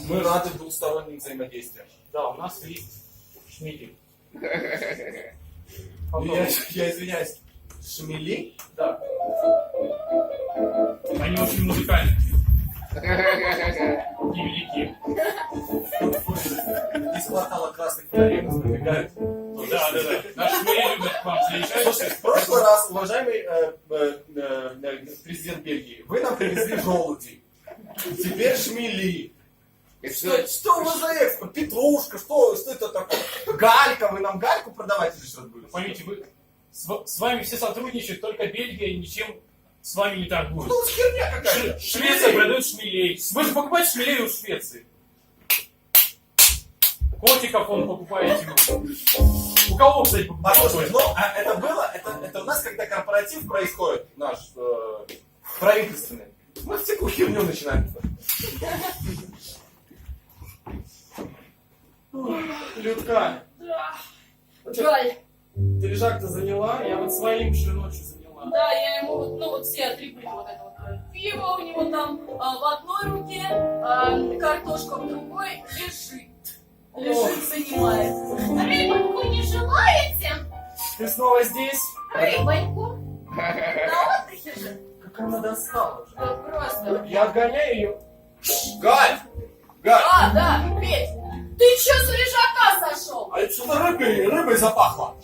Мы рады двухсторонним взаимодействиям. Да, у нас есть шмели. Я извиняюсь, шмели? Да. Они очень музыкальны. И велики. Из квартала красных фонарей нас пробегают. Да. Наши шмели любят к вам заезжать. Слушай, в прошлый раз, уважаемый президент Бельгии, вы нам привезли желуди. Теперь шмели. Что вы за экспорт? Петрушка, что это такое? Галька, вы нам гальку продавать или что-то будете? Поймите, вы с вами все сотрудничают, только Бельгия ничем с вами не торгует. Ну, херня какая-то. Швеция продает шмелей. Вы же покупаете шмелей у Швеции. Котиков он покупаете. У кого, кстати, покупаете? Ну, это было, это у нас, когда корпоратив происходит, наш правительственный. Мы всякую херню начинаем. Людка, Жаль. ты лежак-то заняла? Я вот своим еще ночью заняла. Да, я ему все атрибуты вот это вот. Пиво у него там в одной руке, картошка в другой, лежит, занимает. Рыбоньку не желаете? Ты снова здесь? Рыбоньку? На отдыхе же. Как она достала уже. Вот просто. Я отгоняю ее. Галь! Да, Петь, ты чё с лежака сошел? А это что-то рыбой запахло.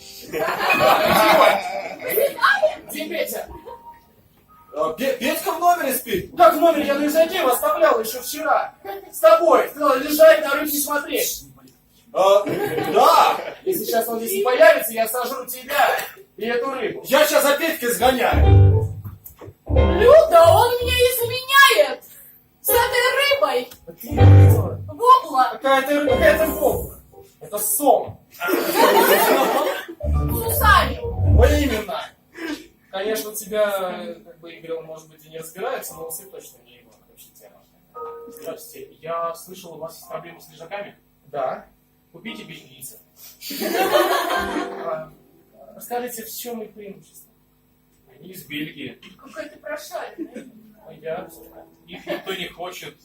Где Петя? Петька в номере спит. Как в номере? Я на рюкзаке оставлял еще вчера. С тобой. Ты надо лежать, на рыб не смотреть. Да. Если сейчас он здесь не появится, я сожру тебя и эту рыбу. Я сейчас за Петькой сгоняю. Люда, он меня изменяет! С этой рыбой! Вобла! Какая-то вовка. Это сом. С усами! Вот именно. Конечно, у тебя, как бы, Игорь, он, может быть, и не разбирается, но усы точно не его вообще тема. Здравствуйте. Я слышал, у вас есть проблемы с лежаками. Да. Купите бельгийцев. Расскажите, в чем их преимущество? Они из Бельгии. Какой ты прошаренный. Едят. Их никто не хочет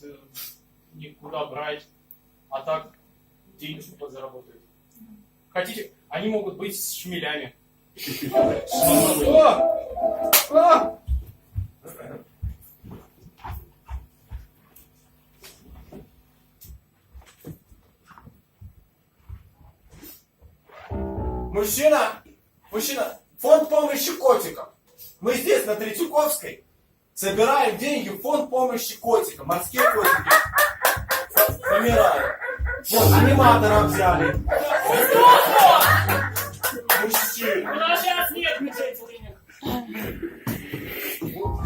никуда брать. А так денежку подзаработают. Хотите? Они могут быть с шмелями. Мужчина, фонд помощи котикам. Мы здесь, на Третьяковской, собираем деньги в фонд помощи котикам. Морские котики помирают. Вот, аниматора взяли. Мужчина. У нас сейчас нет бюджета денег.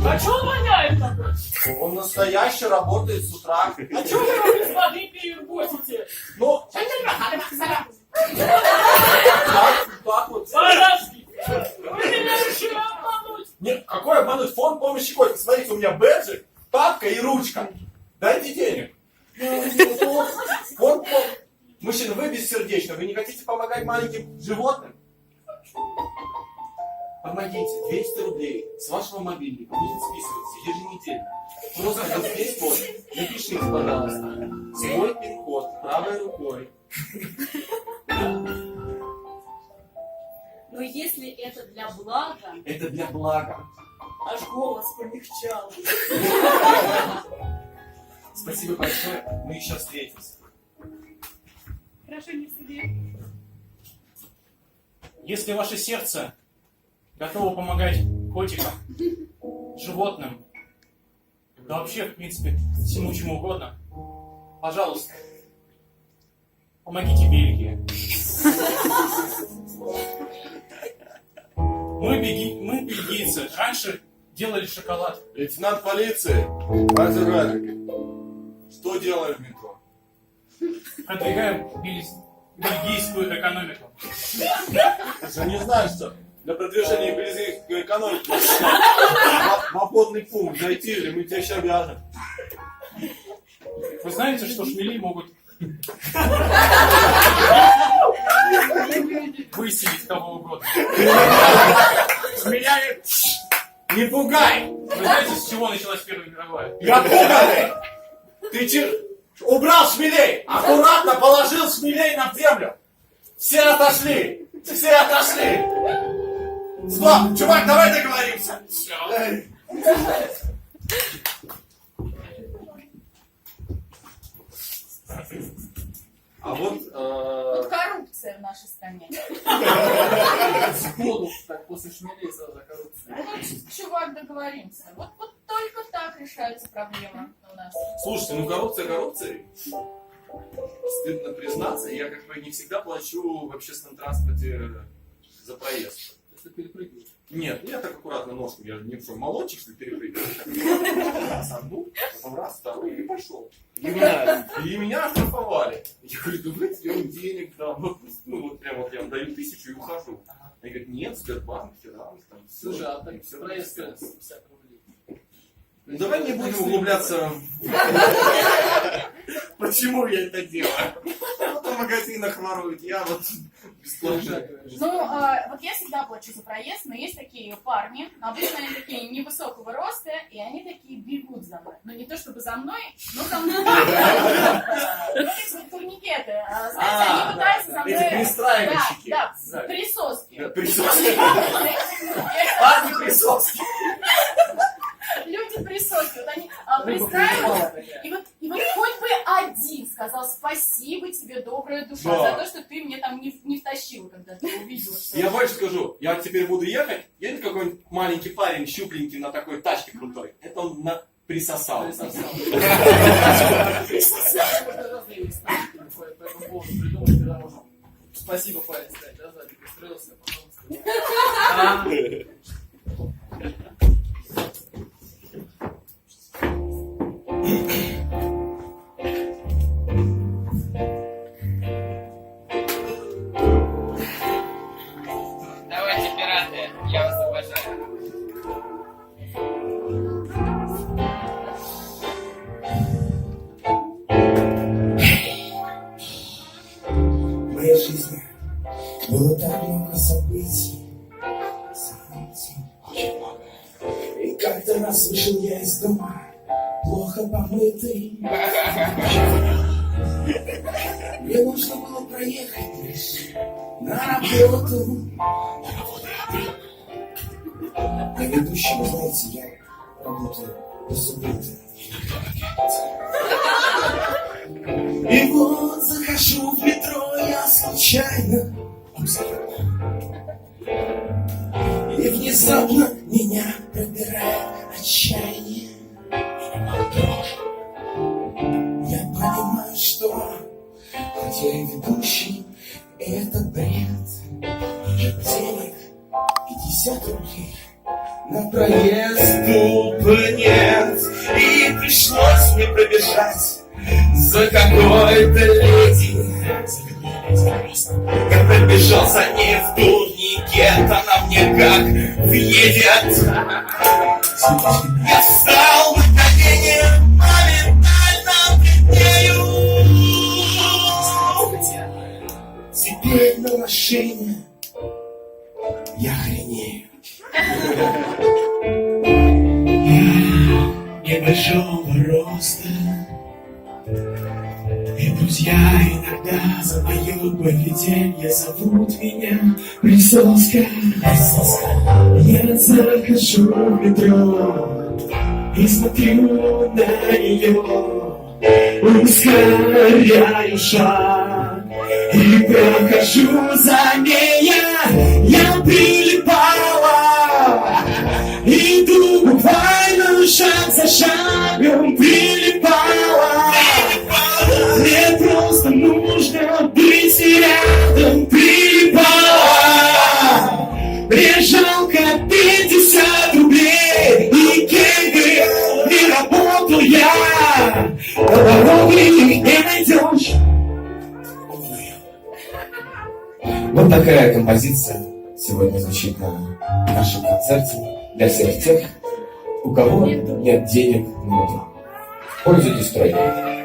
А что он воняет такой? Он настоящий, работает с утра. А что вы его без воды перебосите? Ну, так вот. Подожди! Вы меня решили обмануть! Нет, какой обмануть? Фонд помощи котикам. Смотрите, у меня бэджик, папка и ручка. Дайте денег. Фонд помощи. Мужчина, вы бессердечны. Вы не хотите помогать маленьким животным? Помогите. 200 рублей с вашего мобильника будет списываться еженедельно. Просто вот здесь вот напишите, пожалуйста, свой пин-код правой рукой. Но если это для блага, Это для блага. аж голос помягчал. Спасибо большое. Мы еще встретимся. Хорошо, не в суде. Если ваше сердце готово помогать котикам, животным, да вообще, в принципе, всему чему угодно, пожалуйста, помогите Бельгии. Мы бельгийцы, раньше делали шоколад. Лейтенант полиции, Артур Галик. Что делаем в метро? Продвигаем бельгийскую экономику. Я не знаю, что для продвижения бельгийской экономики в опорный пункт зайти, или мы тебя сейчас вяжем. Вы знаете, что шмели могут выселить кого угодно? Шмелями не пугай! Вы знаете, с чего началась Первая мировая? Я пуганный! Ты че? Убрал шмелей! Аккуратно положил шмелей на землю! Все отошли! Все отошли! Стоп! Чувак, давай договоримся! Эй. А вот... Вот коррупция в нашей стране. Сходу, так после шмелей сразу коррупция. Ну, чувак, договоримся. Вот только так решаются проблемы у нас. Слушайте, ну коррупция коррупцией. Стыдно признаться, я как бы не всегда плачу в общественном транспорте за проезд. Если перепрыгиваешь. Нет, я так аккуратно ножку, я же не что, молодчик, что ли, перепрыгиваю. Раз одну, потом раз, второй и пошел. И меня оштрафовали. Я говорю, давайте я вам денег дам. Ну вот прям вот я вам даю 1000 и ухожу. Они говорят, нет, Сбербанк, Финанс, там все. Слушай, а так все проезд все. 50 рублей. Ну, давай не будем углубляться почему я это делаю. Вот в магазинах воруют, я вот бесплатно. Ну, вот я всегда плачу за проезд, но есть такие парни, обычно они такие невысокого роста, и они такие бегут за мной. Ну, не то чтобы за мной, но за мной. Ну, эти вот турникеты, знаете, они пытаются за мной... Эти пристраивальщики. Да, присоски. Присоски. Парни присоски. Люди присоски, вот они пристраиваются, и вот хоть бы один сказал спасибо тебе, добрая душа, Да. за то, что ты мне там не втащил, когда ты увидел, что... Я больше скажу, я теперь буду ехать, едет какой-нибудь маленький парень, щупленький на такой тачке крутой. Это он присосал. По этому поводу придумать, когда можно спасибо парень сказать, да, сзади пристроился, а потом сказал. Давайте, пираты, я вас уважаю. В моей жизни было так много событий, очень много. И как-то раз вышел я из дома, плохо помытый. Мне нужно было проехать лишь на работу. А ведущим, вы знаете, я работаю до субботы. И вот захожу в метро я случайно, и внезапно меня пробирает отчаяние. Я понимаю, что хоть я и ведущий, это бред. Денег 50 рублей на проезд тупо нет. И пришлось мне пробежать за какой-то леди. Как пробежал за ней в турнике, она мне как въедет. Я встал на колени, моментально бледнею. Теперь на машине я охренею. Я небольшого роста, и друзья иногда за мое поведение зовут меня присоска. Я захожу в метро и смотрю на нее, ускоряю шаг и прохожу за ней. Я прилипала, иду буквально шаг за шагом, прилипала. Мне просто нужно быть рядом, прилипала. Мне жалко 50 рублей, и кем бы не работал я, на дороге их не найдешь. Вот такая композиция сегодня звучит на нашем концерте для всех тех, у кого нет денег на метро. Пользуйтесь стройкой.